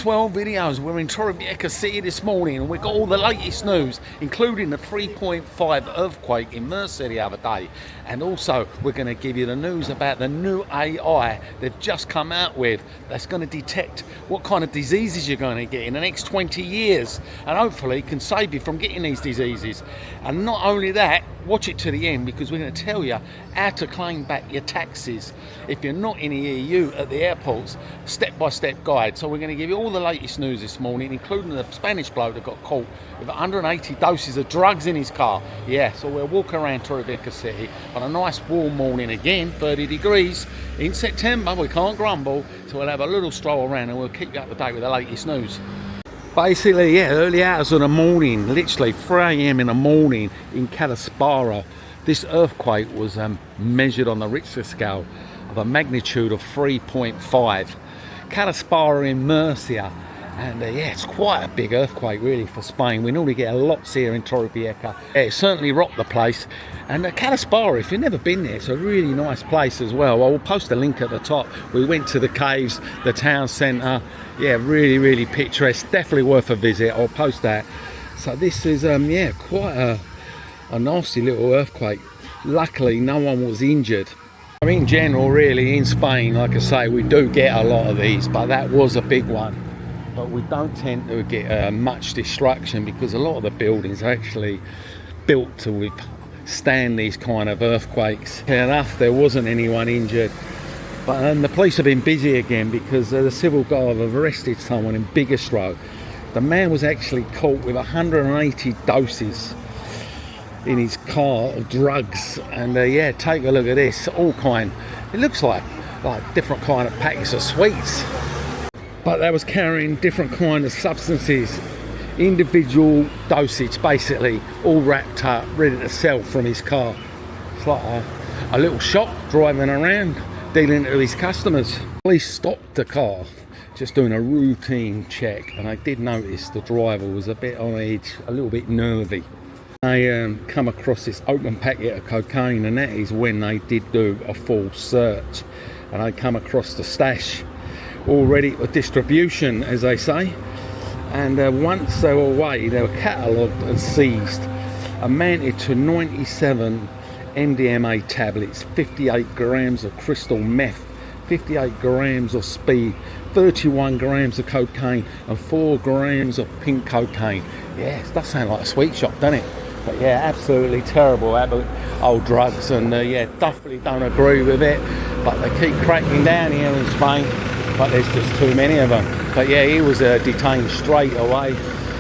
Paradiseworldvideos. We're in Torrevieja city this morning and we've got all the latest news, including the 3.5 earthquake in Murcia the other day. And also we're going to give you the news about the new AI they've just come out with that's going to detect what kind of diseases you're going to get in the next 20 years and hopefully can save you from getting these diseases. And not only that, watch it to the end because we're going to tell you how to claim back your taxes if you're not in the EU at the airports, step-by-step guide. So we're going to give you all the latest news this morning, including the Spanish bloke that got caught with 180 doses of drugs in his car. Yeah, so we'll walk around Torrevieja city on a nice warm morning again, 30 degrees in September, we can't grumble. So we'll have a little stroll around and we'll keep you up to date with the latest news. Basically, yeah, early hours of the morning, literally 3 AM in the morning in Calaspara, this earthquake was measured on the Richter scale of a magnitude of 3.5. Calaspara in Murcia, and yeah, it's quite a big earthquake really for Spain. We normally get a lots here in Torrevieja. Yeah, it certainly rocked the place. And Calaspara, if you've never been there, it's a really nice place as well. I will post a link at the top. We went to the caves, the town centre. Yeah, really picturesque, definitely worth a visit. I'll post that. So this is yeah, quite a nasty little earthquake. Luckily no one was injured. I mean, in general really in Spain, like I say, we do get a lot of these, but that was a big one. But we don't tend to get much destruction because a lot of the buildings are actually built to withstand these kind of earthquakes. Fair enough, there wasn't anyone injured. But the police have been busy again because the civil guard have arrested someone in Bigastro. The man was actually caught with 180 doses in his car of drugs. And yeah, take a look at this, all kind. It looks like different kind of packets of sweets. But they was carrying different kind of substances, individual dosage basically, all wrapped up, ready to sell from his car. It's like a little shop driving around, dealing with his customers. Police stopped the car, just doing a routine check, and I did notice the driver was a bit on edge, a little bit nervy. They come across this open packet of cocaine, and that is when they did do a full search. And I come across the stash all ready for distribution, as they say. And once they were weighed, they were catalogued and seized, amounted to 97 MDMA tablets, 58 grams of crystal meth, 58 grams of speed, 31 grams of cocaine and 4 grams of pink cocaine. Yeah, it does sound like a sweet shop, doesn't it? But yeah, absolutely terrible old drugs, and yeah, definitely don't agree with it. But they keep cracking down here in Spain, but there's just too many of them. But yeah, he was detained straight away,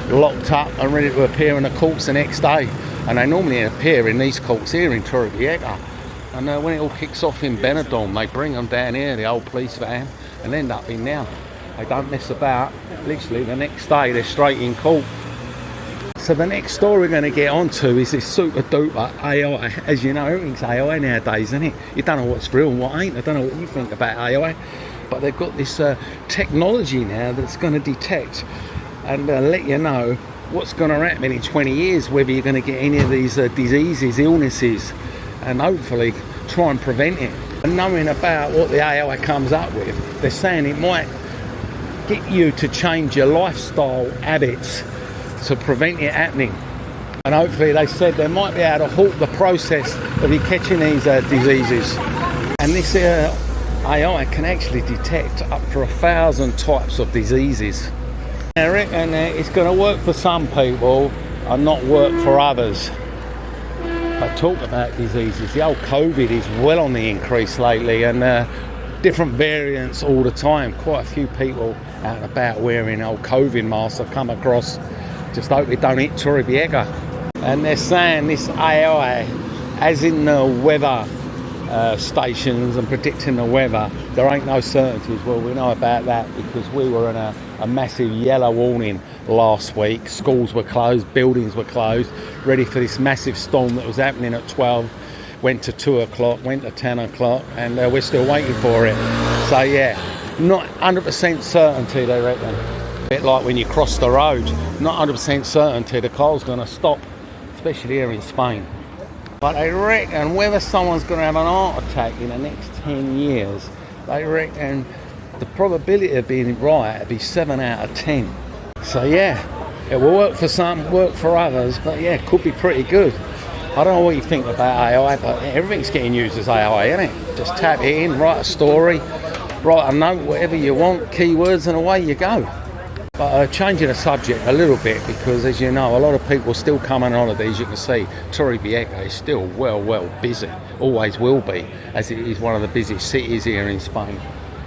locked up and ready to appear in the courts the next day. And they normally appear in these courts here in Torrevieja. And when it all kicks off in Benidorm, they bring them down here, the old police van, and end up in now. They don't mess about. Literally the next day they're straight in court. So the next story we're going to get onto is this super duper AI. As you know, everything's AI nowadays, isn't it? You don't know what's real and what ain't. I don't know what you think about AI. But they've got this technology now that's going to detect and let you know what's going to happen in 20 years, whether you're going to get any of these diseases, illnesses, and hopefully try and prevent it. And knowing about what the AI comes up with, they're saying it might get you to change your lifestyle habits to prevent it happening. And hopefully they said they might be able to halt the process of you catching these diseases. And this AI can actually detect up to 1,000 types of diseases. I reckon it's going to work for some people and not work for others. I talk about diseases. The old COVID is well on the increase lately, and different variants all the time. Quite a few people out and about wearing old COVID masks I've come across. Just hope it don't hit Torrevieja. And they're saying this AI, as in the weather stations and predicting the weather, there ain't no certainties. Well, we know about that because we were in a massive yellow warning last week. Schools were closed, buildings were closed, ready for this massive storm that was happening at 12, went to 2 o'clock, went to 10 o'clock, and we're still waiting for it. So yeah, not 100% certainty, they reckon. A bit like when you cross the road, not 100% certainty the car's going to stop, especially here in Spain. But they reckon whether someone's going to have an heart attack in the next 10 years, they reckon the probability of being right would be 7 out of 10. So yeah, it will work for some, work for others, but yeah, it could be pretty good. I don't know what you think about AI, but everything's getting used as AI, isn't it? Just tap it in, write a story, write a note, whatever you want, keywords, and away you go. But changing the subject a little bit, because as you know, a lot of people still come on holidays. You can see Torrevieja is still well busy, always will be, as it is one of the busiest cities here in Spain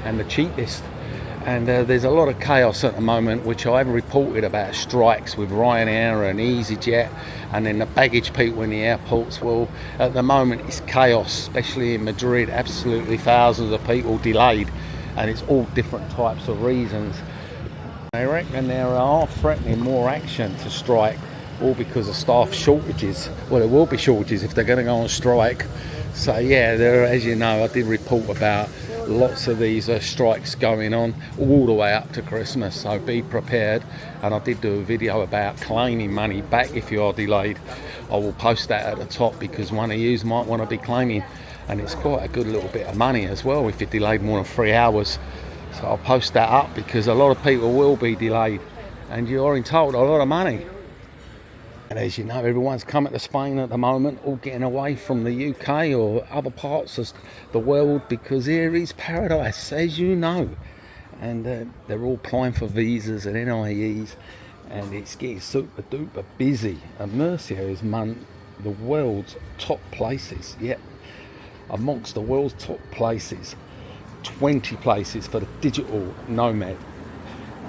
and the cheapest. And there's a lot of chaos at the moment, which I've reported about strikes with Ryanair and EasyJet, and then the baggage people in the airports. Well, at the moment it's chaos, especially in Madrid. Absolutely thousands of people delayed, and it's all different types of reasons. They reckon there are threatening more action to strike, all because of staff shortages. Well, there will be shortages if they're going to go on strike. So yeah, there, as you know, I did report about lots of these strikes going on all the way up to Christmas, so be prepared. And I did do a video about claiming money back if you are delayed. I will post that at the top, because one of you might want to be claiming, and it's quite a good little bit of money as well if you're delayed more than 3 hours. So I'll post that up, because a lot of people will be delayed and you're entitled to a lot of money. And as you know, everyone's coming to Spain at the moment, all getting away from the UK or other parts of the world, because here is paradise, as you know. And they're all applying for visas and NIEs, and it's getting super duper busy. And Murcia is among the world's top places, yep, amongst the world's top places. 20 places for the digital nomad.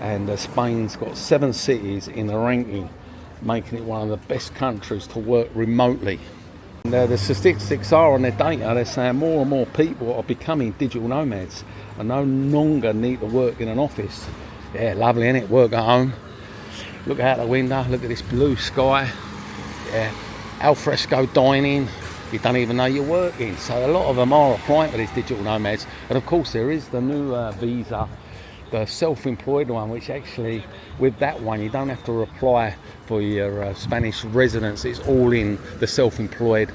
And Spain's got 7 cities in the ranking, making it one of the best countries to work remotely. And the statistics are on their data. They're saying more and more people are becoming digital nomads and no longer need to work in an office. Yeah, lovely, isn't it? Work at home. Look out the window, look at this blue sky. Yeah, al fresco dining. You don't even know you're working. So a lot of them are applying for these digital nomads. And of course there is the new visa, the self-employed one, which actually, with that one, you don't have to apply for your Spanish residence. It's all in the self-employed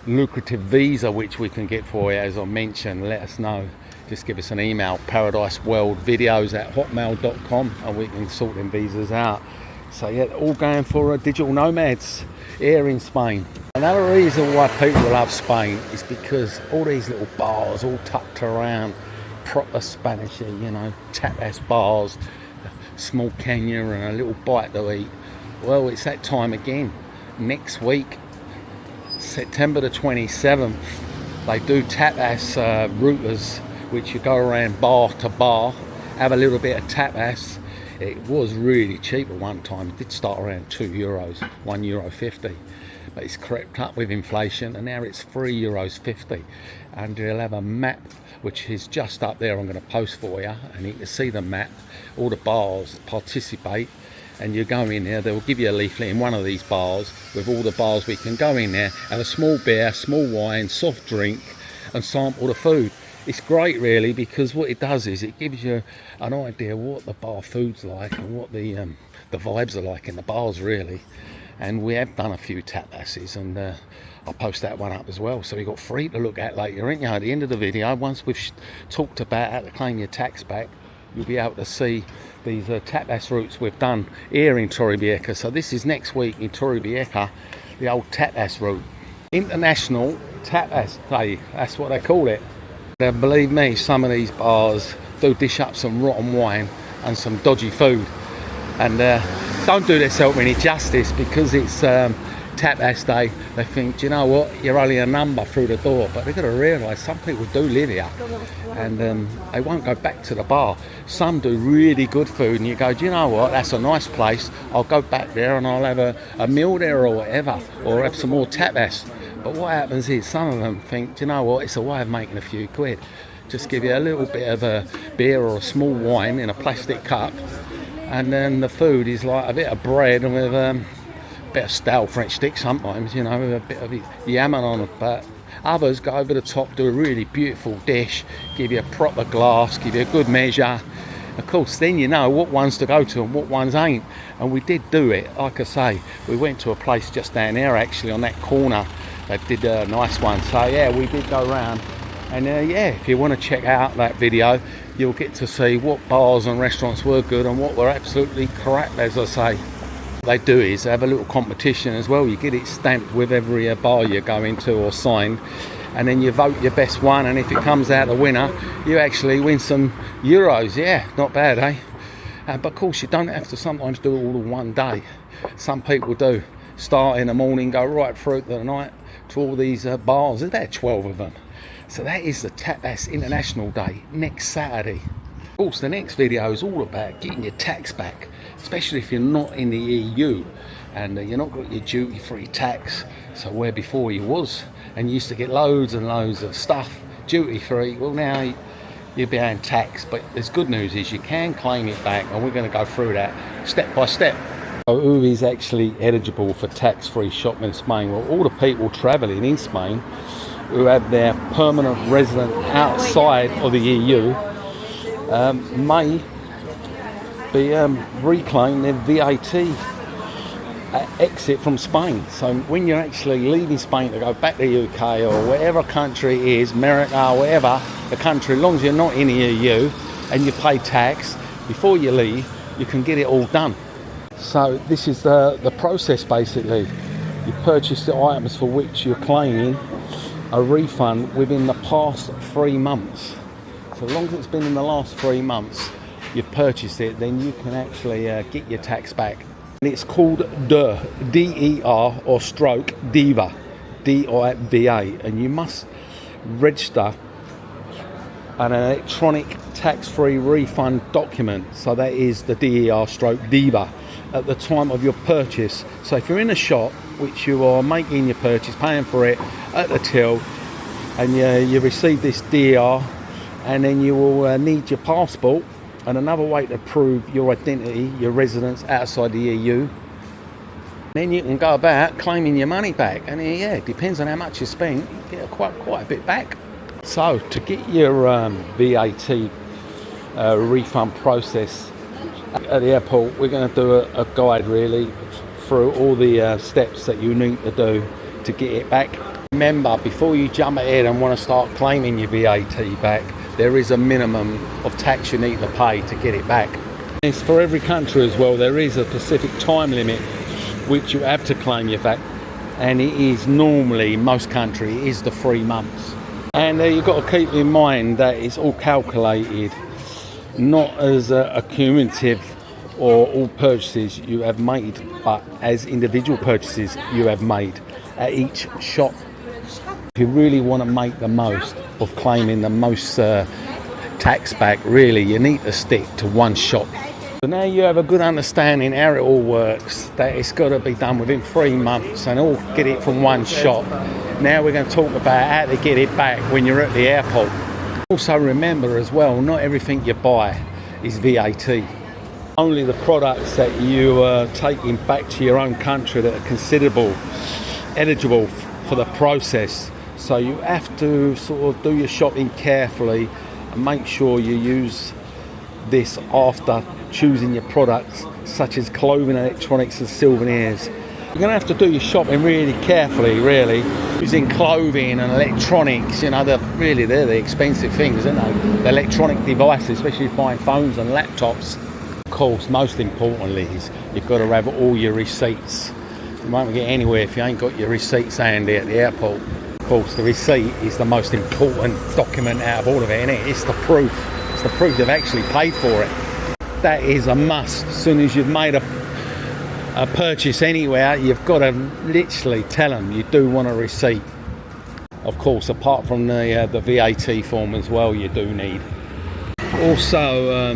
lucrative visa, which we can get for you. As I mentioned, let us know. Just give us an email, paradiseworldvideos@hotmail.com, and we can sort them visas out. So yeah, all going for digital nomads here in Spain. Another reason why people love Spain is because all these little bars all tucked around, proper Spanish, you know, tapas bars, small Kenya and a little bite to eat. Well, it's that time again. Next week, September the 27th, they do tapas routers, which you go around bar to bar, have a little bit of tapas. It was really cheap at one time. It did start around €2, €1.50. But it's crept up with inflation, and now it's €3.50. And you'll have a map, which is just up there. I'm going to post for you, and you can see the map, all the bars participate. And you go in there, they'll give you a leaflet in one of these bars with all the bars we can go in there, have a small beer, small wine, soft drink, and sample the food. It's great really, because what it does is it gives you an idea what the bar food's like and what the vibes are like in the bars really. And we have done a few tapases, and I'll post that one up as well, so you've got 3 to look at later, ain't you? At the end of the video, once we've talked about how to claim your tax back, you'll be able to see these tapas routes we've done here in Torrevieja. So this is next week in Torrevieja, the old tapas route. International Tapas Day, that's what they call it. Believe me, some of these bars do dish up some rotten wine and some dodgy food, and don't do themselves any justice, because it's tapas day. They think, do you know what, you're only a number through the door, but they've got to realise some people do live here, and they won't go back to the bar. Some do really good food, and you go, do you know what, that's a nice place, I'll go back there and I'll have a meal there or whatever, or have some more tapas. But what happens is some of them think, do you know what, it's a way of making a few quid. Just give you a little bit of a beer or a small wine in a plastic cup, and then the food is like a bit of bread and with a bit of stale French stick sometimes, you know, with a bit of yam on it. But others go over the top, do a really beautiful dish, give you a proper glass, give you a good measure. Of course, then you know what ones to go to and what ones ain't. And we did do it, like I say, we went to a place just down there actually on that corner that did a nice one. So yeah, we did go around. And yeah, if you want to check out that video, you'll get to see what bars and restaurants were good and what were absolutely crap, as I say. What they do is have a little competition as well. You get it stamped with every bar you go into or signed, and then you vote your best one, and if it comes out the winner, you actually win some euros. Yeah, not bad, eh? But of course, you don't have to sometimes do it all in one day. Some people do. Start in the morning, go right through to the night to all these bars. There's about 12 of them. So that is the Tapas International Day, next Saturday. Of course, the next video is all about getting your tax back, especially if you're not in the EU and you're not got your duty-free tax. So where before you was, and you used to get loads and loads of stuff duty-free, well now you're behind tax. But there's good news is you can claim it back, and we're going to go through that step by step. So who is actually eligible for tax-free shopping in Spain? Well, all the people travelling in Spain who have their permanent residence outside of the EU may be reclaim their VAT exit from Spain. So when you're actually leaving Spain to go back to the UK or whatever country it is, America, whatever the country, as long as you're not in the EU and you pay tax before you leave, you can get it all done. So this is the process basically. You purchase the items for which you're claiming a refund within the past 3 months. So as long as it's been in the last 3 months you've purchased it, then you can actually get your tax back. And it's called DER, D-E-R or stroke DIVA, D-I-V-A, and you must register an electronic tax-free refund document. So that is the DER stroke DIVA at the time of your purchase. So if you're in a shop which you are making your purchase, paying for it at the till, and you receive this DER, and then you will need your passport and another way to prove your identity, your residence outside the EU. Then you can go about claiming your money back, and yeah, it depends on how much you spend, you get quite a bit back. So to get your VAT refund process at the airport, we're going to do a guide really through all the steps that you need to do to get it back. Remember, before you jump ahead and want to start claiming your VAT back, there is a minimum of tax you need to pay to get it back. It's for every country as well. There is a specific time limit which you have to claim your VAT, and it is normally, most countries, is the 3 months. And you've got to keep in mind that it's all calculated not as a cumulative or all purchases you have made, but as individual purchases you have made at each shop. If you really want to make the most of claiming the most tax back, really you need to stick to one shop. So now you have a good understanding how it all works, that it's got to be done within 3 months and all get it from one shop. Now we're going to talk about how to get it back when you're at the airport. Also remember as well, not everything you buy is VAT. Only the products that you are taking back to your own country that are eligible for the process. So you have to sort of do your shopping carefully and make sure you use this after choosing your products such as clothing, electronics and souvenirs. You're going to have to do your shopping really carefully, really. Using clothing and electronics, you know, they're the expensive things, aren't they? The electronic devices, especially buying phones and laptops. Of course, most importantly is you've got to have all your receipts. You won't get anywhere if you ain't got your receipts handy at the airport. Of course, the receipt is the most important document out of all of it, isn't it? It's the proof. It's the proof you've actually paid for it. That is a must. As soon as you've made a purchase anywhere, you've got to literally tell them you do want a receipt. Of course, apart from the VAT form as well, you do need. Also,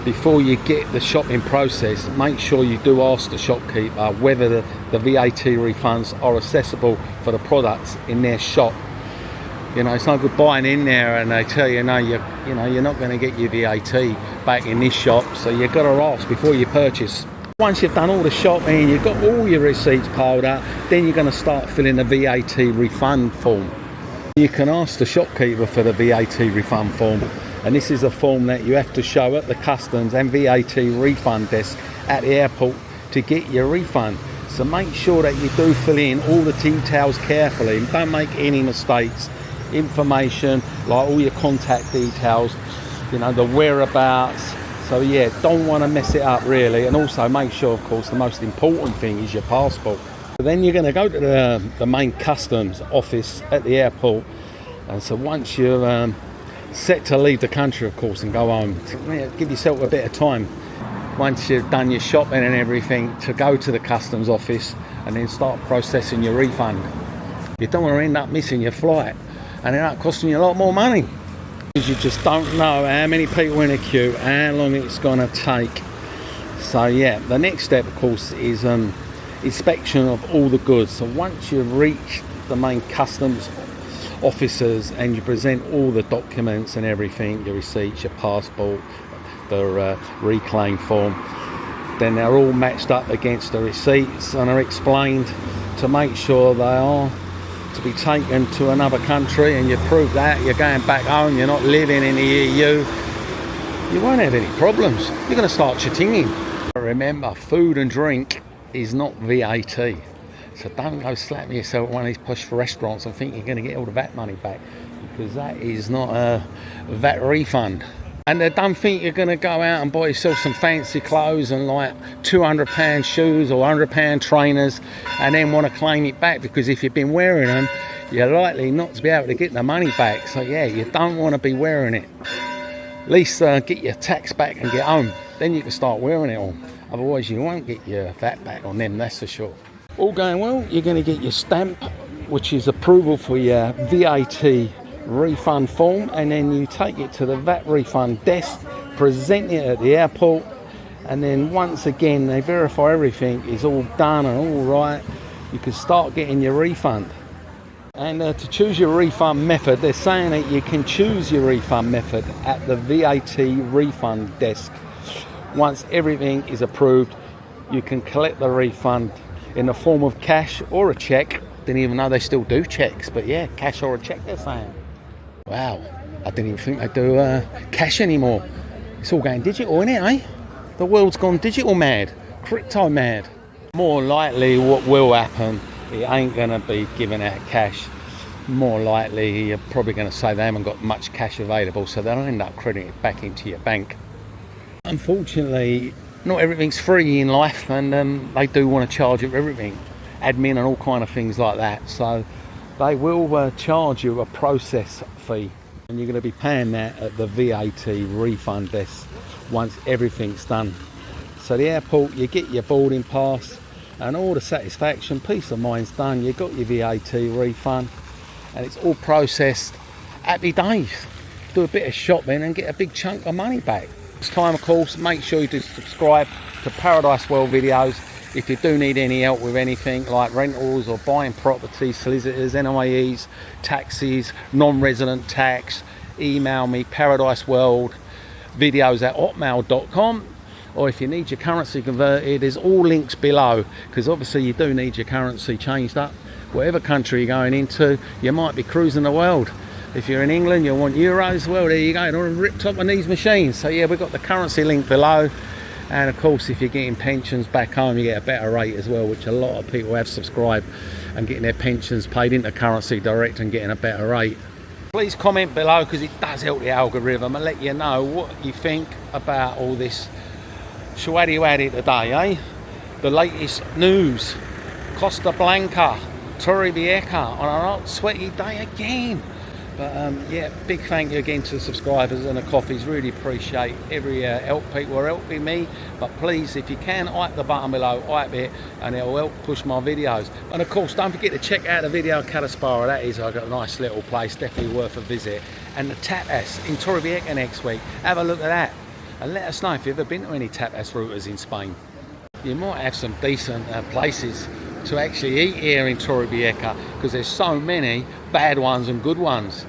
before you get the shopping process, make sure you do ask the shopkeeper whether the VAT refunds are accessible for the products in their shop. You know, it's no good buying in there and they tell you, no, you're not going to get your VAT back in this shop. So you've got to ask before you purchase. Once you've done all the shopping, you've got all your receipts piled up, then you're going to start filling the VAT refund form. You can ask the shopkeeper for the VAT refund form, and this is a form that you have to show at the customs and VAT refund desk at the airport to get your refund. So make sure that you do fill in all the details carefully and don't make any mistakes. Information like all your contact details you know, the whereabouts. So yeah, don't want to mess it up really. And also make sure, of course, the most important thing is your passport. So then you're going to go to the main customs office at the airport. And so once you're set to leave the country, of course, and go home, give yourself a bit of time. Once you've done your shopping and everything, to go to the customs office and then start processing your refund. You don't want to end up missing your flight and end up costing you a lot more money. Because you just don't know how many people in a queue, how long it's going to take. So yeah, the next step, of course, is inspection of all the goods. So once you've reached the main customs officers and you present all the documents and everything, your receipts, your passport, the reclaim form, then they're all matched up against the receipts and are explained to make sure they are to be taken to another country, and you prove that you're going back home, you're not living in the EU, you won't have any problems. You're going to start cha-chinging. Remember, food and drink is not VAT, so don't go slapping yourself at one of these posh restaurants and think you're going to get all the VAT money back, because that is not a VAT refund. And don't think you're going to go out and buy yourself some fancy clothes and like £200 shoes or £100 trainers and then want to claim it back, because if you've been wearing them, you're likely not to be able to get the money back. So yeah, you don't want to be wearing it. At least get your tax back and get home. Then you can start wearing it all. Otherwise you won't get your VAT back on them, that's for sure. All going well, you're going to get your stamp, which is approval for your VAT refund form, and then you take it to the VAT refund desk, present it at the airport, and then once again they verify everything is all done and all right, you can start getting your refund. And to choose your refund method, they're saying that you can choose your refund method at the VAT refund desk. Once everything is approved, you can collect the refund in the form of cash or a cheque. Didn't even know they still do cheques, but yeah, cash or a cheque they're saying. Wow, I didn't even think they do cash anymore. It's all going digital, isn't it, eh? The world's gone digital mad, crypto mad. More likely what will happen, it ain't going to be giving out cash. More likely you're probably going to say they haven't got much cash available, so they'll end up crediting it back into your bank. Unfortunately, not everything's free in life, and they do want to charge you for everything. Admin and all kind of things like that. So they will charge you a process fee, and you're going to be paying that at the VAT refund desk once everything's done. So the airport, you get your boarding pass and all the satisfaction, peace of mind's done, you got your VAT refund and it's all processed. Happy days. Do a bit of shopping and get a big chunk of money back. This time, of course, make sure you do subscribe to Paradise World Videos. If you do need any help with anything like rentals or buying property, solicitors, NIEs, taxis, non-resident tax, email me paradiseworldvideos@hotmail.com. Or if you need your currency converted, there's all links below, because obviously you do need your currency changed up. Whatever country you're going into, you might be cruising the world. If you're in England, you'll want euros. Well, there you go, they're ripped up on these machines. So yeah, we've got the currency link below. And of course, if you're getting pensions back home, you get a better rate as well, which a lot of people have subscribed and getting their pensions paid into currency direct and getting a better rate. Please comment below, because it does help the algorithm, and let you know what you think about all this shwaddy-waddy today, eh? The latest news. Costa Blanca, Torrevieja on a hot, sweaty day again. But yeah, big thank you again to the subscribers and the coffees. Really appreciate every help people are helping me. But please, if you can, hype the button below, hype it, and it will help push my videos. And of course, don't forget to check out the video Cataspara. That is, I've got a nice little place, definitely worth a visit. And the Tapas in Torrevieja next week. Have a look at that, and let us know if you've ever been to any tapas routers in Spain. You might have some decent places to actually eat here in Torrevieja, because there's so many bad ones and good ones.